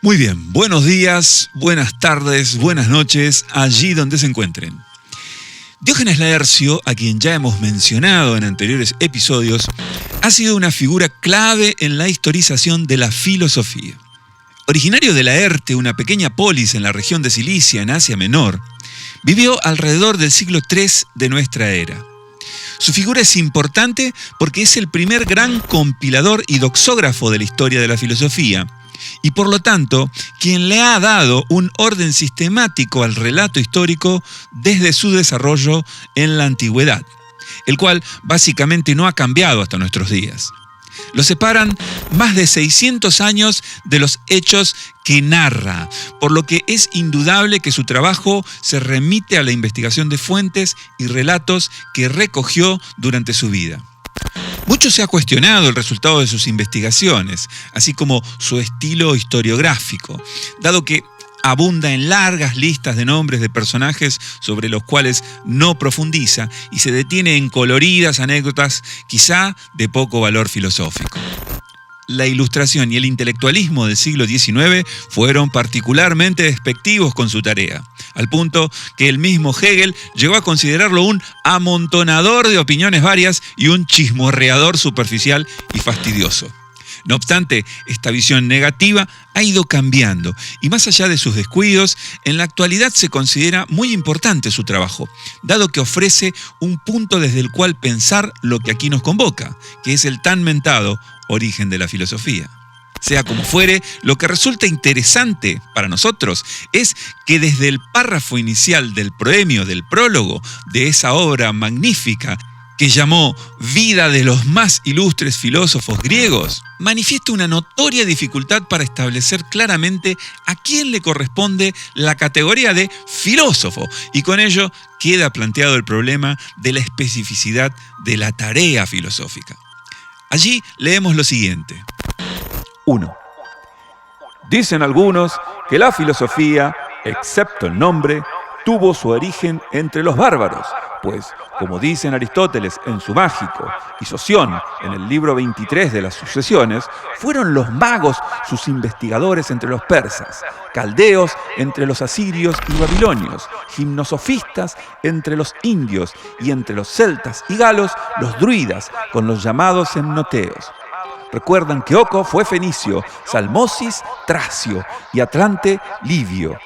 Muy bien, buenos días, buenas tardes, buenas noches, allí donde se encuentren. Diógenes Laercio, a quien ya hemos mencionado en anteriores episodios, ha sido una figura clave en la historización de la filosofía. Originario de Laerte, una pequeña polis en la región de Cilicia, en Asia Menor, vivió alrededor del siglo III de nuestra era. Su figura es importante porque es el primer gran compilador y doxógrafo de la historia de la filosofía, y por lo tanto, quien le ha dado un orden sistemático al relato histórico desde su desarrollo en la antigüedad, el cual básicamente no ha cambiado hasta nuestros días. Lo separan más de 600 años de los hechos que narra, por lo que es indudable que su trabajo se remite a la investigación de fuentes y relatos que recogió durante su vida. Mucho se ha cuestionado el resultado de sus investigaciones, así como su estilo historiográfico, dado que abunda en largas listas de nombres de personajes sobre los cuales no profundiza y se detiene en coloridas anécdotas quizá de poco valor filosófico. La Ilustración y el intelectualismo del siglo XIX fueron particularmente despectivos con su tarea, al punto que el mismo Hegel llegó a considerarlo un amontonador de opiniones varias y un chismorreador superficial y fastidioso. No obstante, esta visión negativa ha ido cambiando y más allá de sus descuidos, en la actualidad se considera muy importante su trabajo, dado que ofrece un punto desde el cual pensar lo que aquí nos convoca, que es el tan mentado origen de la filosofía. Sea como fuere, lo que resulta interesante para nosotros es que desde el párrafo inicial del proemio, del prólogo de esa obra magnífica que llamó Vida de los más ilustres filósofos griegos, manifiesta una notoria dificultad para establecer claramente a quién le corresponde la categoría de filósofo, y con ello queda planteado el problema de la especificidad de la tarea filosófica. Allí leemos lo siguiente. 1. Dicen algunos que la filosofía, excepto el nombre, tuvo su origen entre los bárbaros, pues, como dicen Aristóteles en su Mágico y Soción en el libro 23 de las Sucesiones, fueron los magos sus investigadores entre los persas, caldeos entre los asirios y babilonios, gimnosofistas entre los indios y entre los celtas y galos los druidas con los llamados semnoteos. Recuerdan que Oco fue fenicio, Salmosis tracio y Atlante libio.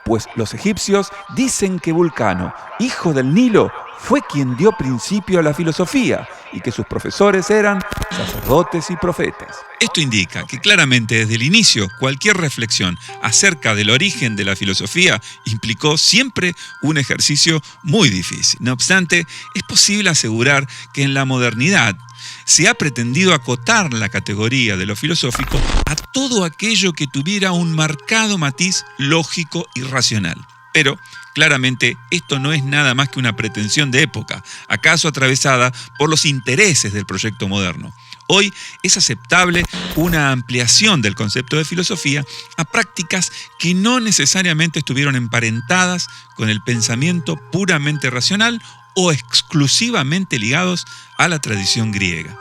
Pues los egipcios dicen que Vulcano, hijo del Nilo, fue quien dio principio a la filosofía y que sus profesores eran sacerdotes y profetas. Esto indica que claramente desde el inicio cualquier reflexión acerca del origen de la filosofía implicó siempre un ejercicio muy difícil. No obstante, es posible asegurar que en la modernidad se ha pretendido acotar la categoría de lo filosófico a todo aquello que tuviera un marcado matiz lógico y racional. Pero, claramente, esto no es nada más que una pretensión de época, acaso atravesada por los intereses del proyecto moderno. Hoy es aceptable una ampliación del concepto de filosofía a prácticas que no necesariamente estuvieron emparentadas con el pensamiento puramente racional o exclusivamente ligados a la tradición griega.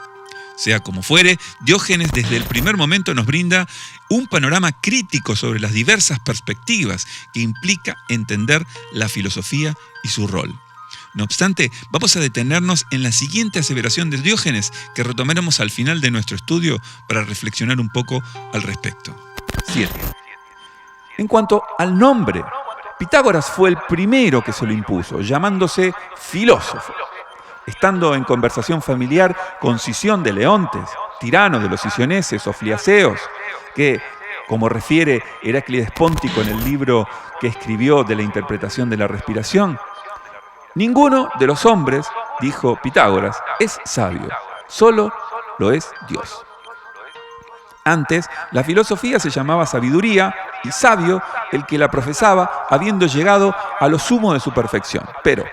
Sea como fuere, Diógenes desde el primer momento nos brinda un panorama crítico sobre las diversas perspectivas que implica entender la filosofía y su rol. No obstante, vamos a detenernos en la siguiente aseveración de Diógenes que retomaremos al final de nuestro estudio para reflexionar un poco al respecto. 7. En cuanto al nombre, Pitágoras fue el primero que se lo impuso, llamándose filósofo. Estando en conversación familiar con Sición de Leontes, tirano de los sicioneses o fliaceos, que, como refiere Heráclides Póntico en el libro que escribió de la interpretación de la respiración, ninguno de los hombres, dijo Pitágoras, es sabio, solo lo es Dios. Antes, la filosofía se llamaba sabiduría y sabio el que la profesaba habiendo llegado a lo sumo de su perfección. Pero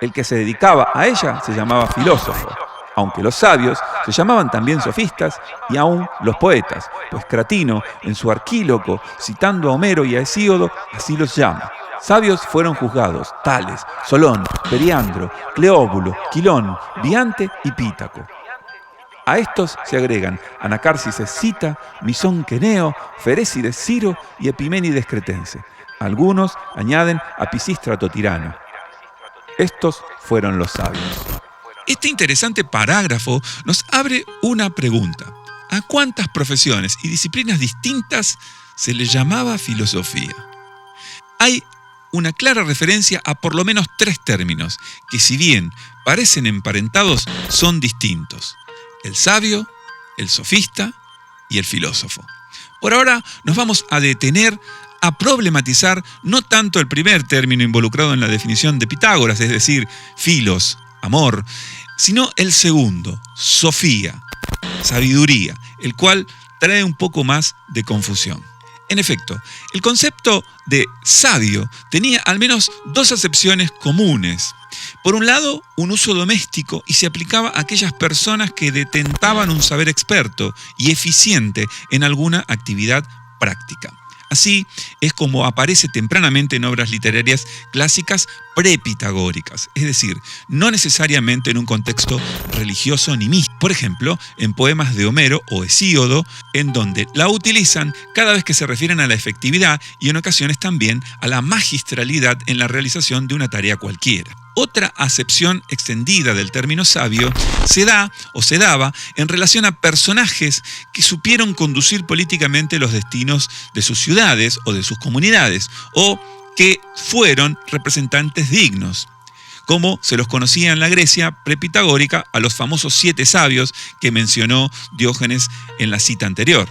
el que se dedicaba a ella se llamaba filósofo, aunque los sabios se llamaban también sofistas y aún los poetas, pues Cratino, en su Arquíloco, citando a Homero y a Hesíodo, así los llama. Sabios fueron juzgados Tales, Solón, Periandro, Cleóbulo, Quilón, Biante y Pítaco. A estos se agregan Anacarsis escita, Misón queneo, Ferécides Ciro y Epiménides cretense. Algunos añaden a Pisístrato tirano. Estos fueron los sabios. Este interesante parágrafo nos abre una pregunta. ¿A cuántas profesiones y disciplinas distintas se le llamaba filosofía? Hay una clara referencia a por lo menos 3 términos, que si bien parecen emparentados, son distintos: el sabio, el sofista y el filósofo. Por ahora nos vamos a detener a problematizar no tanto el primer término involucrado en la definición de Pitágoras, es decir, filos, amor, sino el segundo, sofía, sabiduría, el cual trae un poco más de confusión. En efecto, el concepto de sabio tenía al menos 2 acepciones comunes. Por un lado, un uso doméstico, y se aplicaba a aquellas personas que detentaban un saber experto y eficiente en alguna actividad práctica. Así es como aparece tempranamente en obras literarias clásicas prepitagóricas, es decir, no necesariamente en un contexto religioso ni místico. Por ejemplo, en poemas de Homero o Hesíodo, en donde la utilizan cada vez que se refieren a la efectividad y en ocasiones también a la magistralidad en la realización de una tarea cualquiera. Otra acepción extendida del término sabio se da o se daba en relación a personajes que supieron conducir políticamente los destinos de sus ciudades o de sus comunidades, o que fueron representantes dignos, como se los conocía en la Grecia prepitagórica a los famosos 7 sabios que mencionó Diógenes en la cita anterior.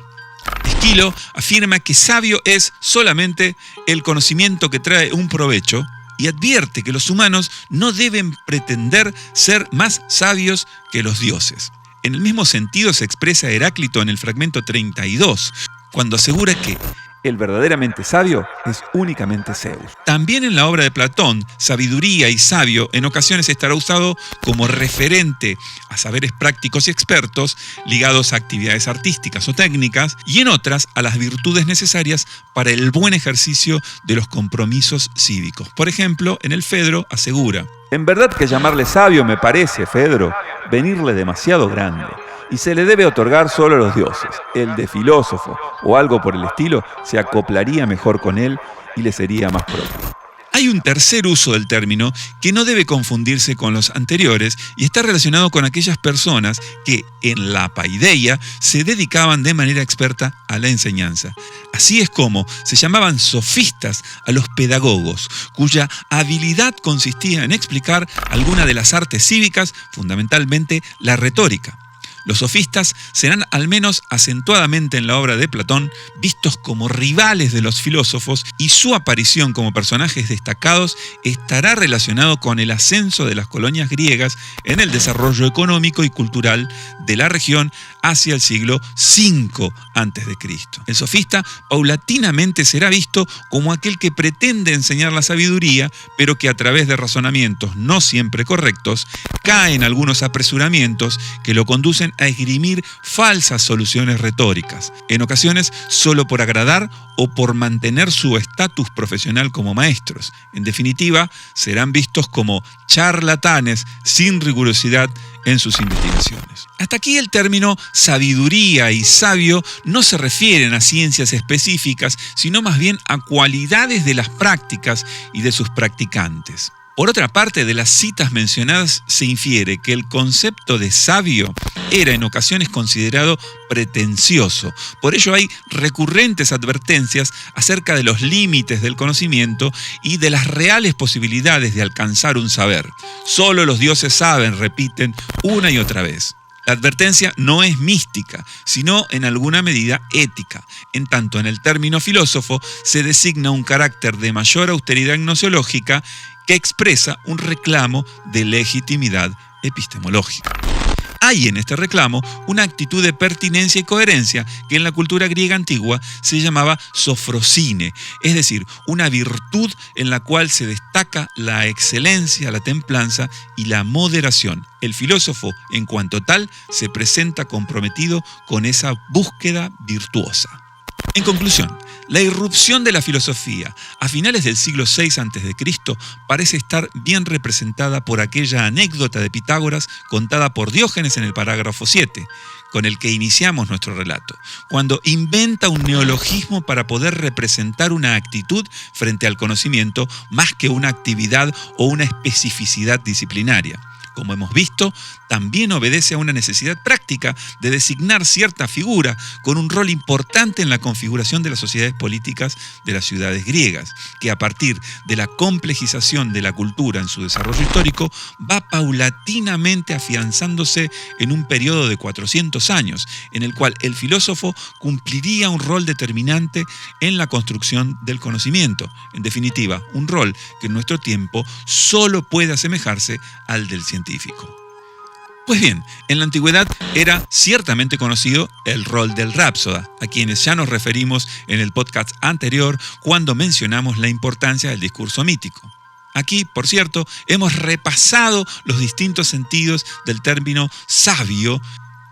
Esquilo afirma que sabio es solamente el conocimiento que trae un provecho, y advierte que los humanos no deben pretender ser más sabios que los dioses. En el mismo sentido se expresa Heráclito en el fragmento 32, cuando asegura que el verdaderamente sabio es únicamente Zeus. También en la obra de Platón, sabiduría y sabio en ocasiones estará usado como referente a saberes prácticos y expertos ligados a actividades artísticas o técnicas, y en otras a las virtudes necesarias para el buen ejercicio de los compromisos cívicos. Por ejemplo, en el Fedro asegura: en verdad que llamarle sabio me parece, Fedro, venirle demasiado grande, y se le debe otorgar solo a los dioses. El de filósofo o algo por el estilo se acoplaría mejor con él y le sería más propio. Hay un tercer uso del término que no debe confundirse con los anteriores y está relacionado con aquellas personas que en la paideia se dedicaban de manera experta a la enseñanza. Así es como se llamaban sofistas a los pedagogos, cuya habilidad consistía en explicar alguna de las artes cívicas, fundamentalmente la retórica. Los sofistas serán, al menos acentuadamente en la obra de Platón, vistos como rivales de los filósofos, y su aparición como personajes destacados estará relacionado con el ascenso de las colonias griegas en el desarrollo económico y cultural de la región hacia el siglo V a.C. El sofista paulatinamente será visto como aquel que pretende enseñar la sabiduría, pero que a través de razonamientos no siempre correctos cae en algunos apresuramientos que lo conducen a esgrimir falsas soluciones retóricas, en ocasiones solo por agradar o por mantener su estatus profesional como maestros. En definitiva, serán vistos como charlatanes sin rigurosidad en sus investigaciones. Hasta aquí el término sabiduría y sabio no se refieren a ciencias específicas, sino más bien a cualidades de las prácticas y de sus practicantes. Por otra parte, de las citas mencionadas se infiere que el concepto de sabio era en ocasiones considerado pretencioso. Por ello hay recurrentes advertencias acerca de los límites del conocimiento y de las reales posibilidades de alcanzar un saber. Solo los dioses saben, repiten una y otra vez. La advertencia no es mística, sino en alguna medida ética. En tanto, en el término filósofo se designa un carácter de mayor austeridad gnoseológica que expresa un reclamo de legitimidad epistemológica. Hay en este reclamo una actitud de pertinencia y coherencia que en la cultura griega antigua se llamaba sofrosine, es decir, una virtud en la cual se destaca la excelencia, la templanza y la moderación. El filósofo, en cuanto tal, se presenta comprometido con esa búsqueda virtuosa. En conclusión, la irrupción de la filosofía a finales del siglo VI a.C. parece estar bien representada por aquella anécdota de Pitágoras contada por Diógenes en el parágrafo 7, con el que iniciamos nuestro relato, cuando inventa un neologismo para poder representar una actitud frente al conocimiento más que una actividad o una especificidad disciplinaria. Como hemos visto, también obedece a una necesidad práctica de designar cierta figura con un rol importante en la configuración de las sociedades políticas de las ciudades griegas, que a partir de la complejización de la cultura en su desarrollo histórico va paulatinamente afianzándose en un periodo de 400 años, en el cual el filósofo cumpliría un rol determinante en la construcción del conocimiento. En definitiva, un rol que en nuestro tiempo solo puede asemejarse al del científico. Pues bien, en la antigüedad era ciertamente conocido el rol del rápsoda, a quienes ya nos referimos en el podcast anterior cuando mencionamos la importancia del discurso mítico. Aquí, por cierto, hemos repasado los distintos sentidos del término sabio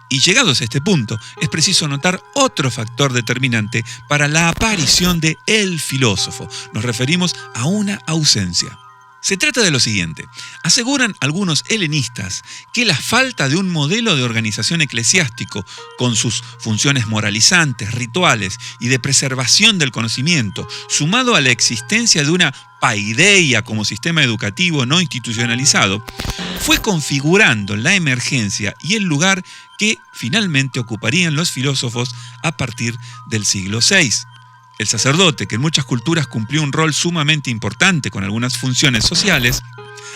y llegados a este punto es preciso notar otro factor determinante para la aparición de el filósofo. Nos referimos a una ausencia. Se trata de lo siguiente. Aseguran algunos helenistas que la falta de un modelo de organización eclesiástico con sus funciones moralizantes, rituales y de preservación del conocimiento, sumado a la existencia de una paideia como sistema educativo no institucionalizado, fue configurando la emergencia y el lugar que finalmente ocuparían los filósofos a partir del siglo VI. El sacerdote, que en muchas culturas cumplió un rol sumamente importante con algunas funciones sociales,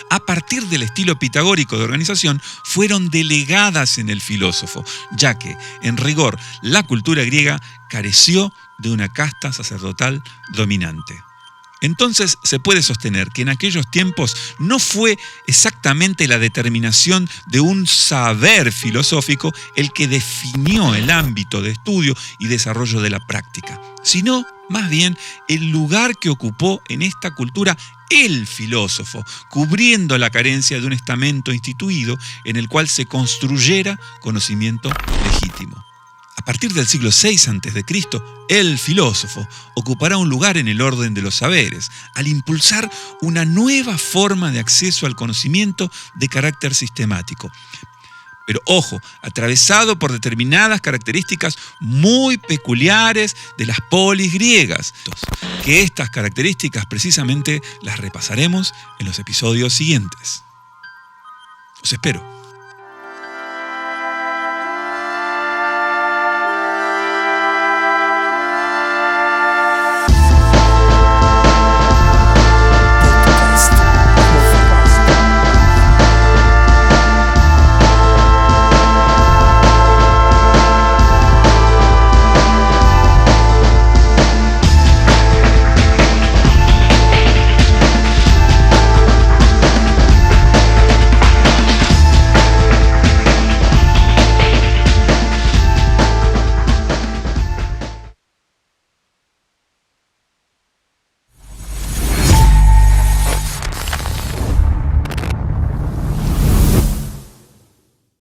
a partir del estilo pitagórico de organización, fueron delegadas en el filósofo, ya que, en rigor, la cultura griega careció de una casta sacerdotal dominante. Entonces se puede sostener que en aquellos tiempos no fue exactamente la determinación de un saber filosófico el que definió el ámbito de estudio y desarrollo de la práctica, sino más bien el lugar que ocupó en esta cultura el filósofo, cubriendo la carencia de un estamento instituido en el cual se construyera conocimiento legítimo. A partir del siglo VI a.C., el filósofo ocupará un lugar en el orden de los saberes, al impulsar una nueva forma de acceso al conocimiento de carácter sistemático. Pero ojo, atravesado por determinadas características muy peculiares de las polis griegas, que estas características precisamente las repasaremos en los episodios siguientes. Os espero.